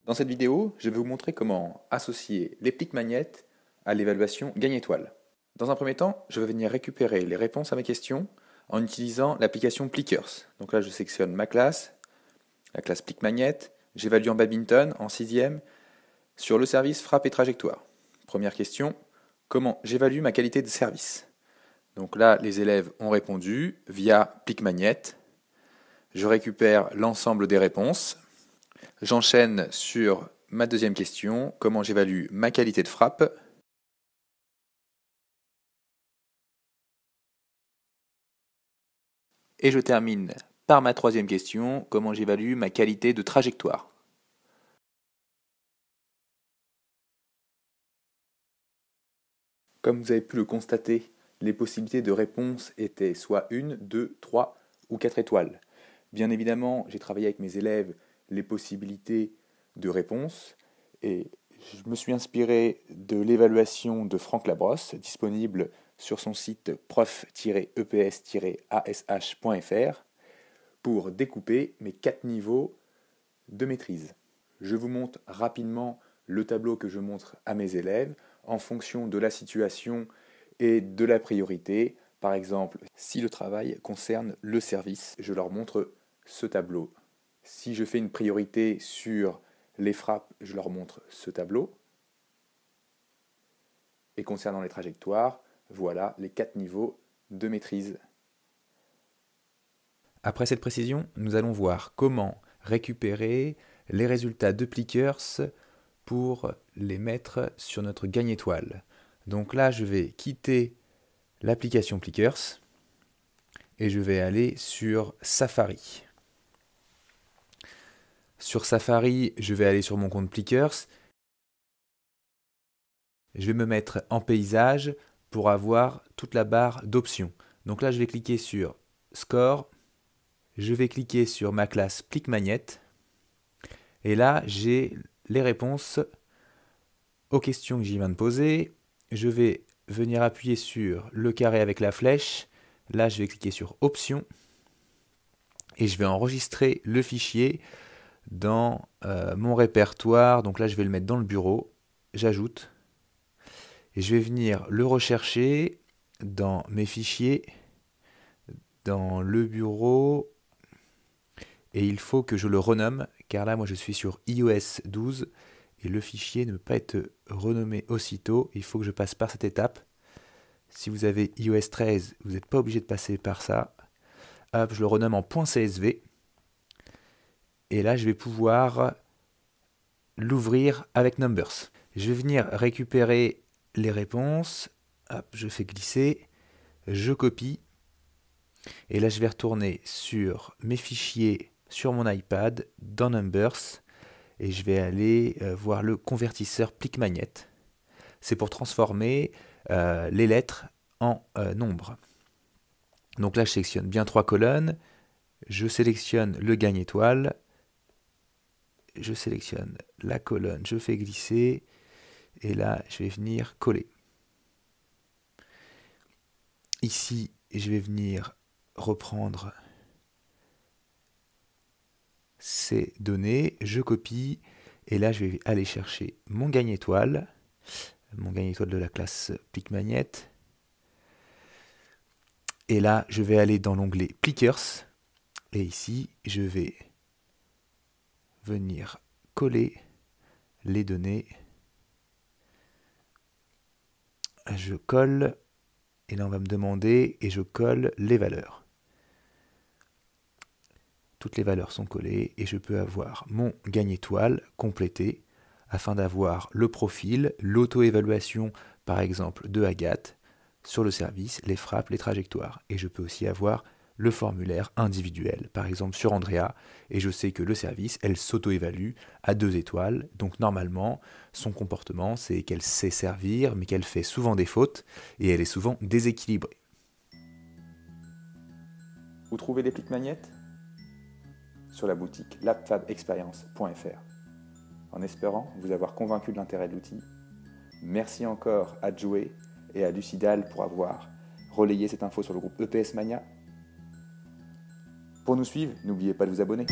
Dans cette vidéo, je vais vous montrer comment associer les pliques magnettes à l'évaluation gagne-étoile. Dans un premier temps, je vais venir récupérer les réponses à mes questions en utilisant l'application Plickers. Donc là, je sélectionne ma classe, la classe plique magnette, j'évalue en badminton en 6e sur le service frappe et trajectoire. Première question, comment j'évalue ma qualité de service? Donc là, les élèves ont répondu via plique magnette. Je récupère l'ensemble des réponses. J'enchaîne sur ma deuxième question, comment j'évalue ma qualité de frappe. Et je termine par ma troisième question, comment j'évalue ma qualité de trajectoire. Comme vous avez pu le constater, les possibilités de réponse étaient soit 1, 2, 3 ou 4 étoiles. Bien évidemment, j'ai travaillé avec mes élèves les possibilités de réponse et je me suis inspiré de l'évaluation de Franck Labrosse, disponible sur son site prof-eps-ash.fr, pour découper mes 4 niveaux de maîtrise. Je vous montre rapidement le tableau que je montre à mes élèves en fonction de la situation et de la priorité. Par exemple, si le travail concerne le service, je leur montre ce tableau. Si je fais une priorité sur les frappes, je leur montre ce tableau. Et concernant les trajectoires, voilà les 4 niveaux de maîtrise. Après cette précision, nous allons voir comment récupérer les résultats de Plickers pour les mettre sur notre gagne-étoile. Donc là, je vais quitter l'application Plickers et je vais aller sur Safari. Sur Safari, je vais aller sur mon compte Plickers. Je vais me mettre en paysage pour avoir toute la barre d'options. Donc là, je vais cliquer sur Score. Je vais cliquer sur ma classe plique magnette. Et là, j'ai les réponses aux questions que j'y viens de poser. Je vais venir appuyer sur le carré avec la flèche. Là, je vais cliquer sur Options. Et je vais enregistrer le fichier dans mon répertoire. Donc là, je vais le mettre dans le bureau. J'ajoute. Et je vais venir le rechercher dans mes fichiers, dans le bureau. Et il faut que je le renomme, car là, moi, je suis sur iOS 12. Et le fichier ne peut pas être renommé aussitôt. Il faut que je passe par cette étape. Si vous avez iOS 13, vous n'êtes pas obligé de passer par ça. Hop, je le renomme en .csv. Et là, je vais pouvoir l'ouvrir avec Numbers. Je vais venir récupérer les réponses. Hop, je fais glisser. Je copie. Et là, je vais retourner sur mes fichiers sur mon iPad, dans Numbers. Et je vais aller voir le convertisseur plique magnette. C'est pour transformer les lettres en nombres. Donc là, je sélectionne bien 3 colonnes. Je sélectionne le gagne-étoile. Je sélectionne la colonne, je fais glisser. Et là, je vais venir coller. Ici, je vais venir reprendre ces données, je copie, et là je vais aller chercher mon gagne-étoile de la classe plique magnette. Et là, je vais aller dans l'onglet Plickers, et ici, je vais venir coller les données. Je colle, et là on va me demander, et je colle les valeurs. Toutes les valeurs sont collées et je peux avoir mon gagne-étoile complété afin d'avoir le profil, l'auto-évaluation par exemple de Agathe sur le service, les frappes, les trajectoires. Et je peux aussi avoir le formulaire individuel, par exemple sur Andrea, et je sais que le service, elle s'auto-évalue à 2 étoiles. Donc normalement, son comportement, c'est qu'elle sait servir, mais qu'elle fait souvent des fautes et elle est souvent déséquilibrée. Vous trouvez les pliques magnettes sur la boutique labfabexperience.fr. En espérant vous avoir convaincu de l'intérêt de l'outil, merci encore à Joey et à Lucidal pour avoir relayé cette info sur le groupe EPS Mania. Pour nous suivre, n'oubliez pas de vous abonner.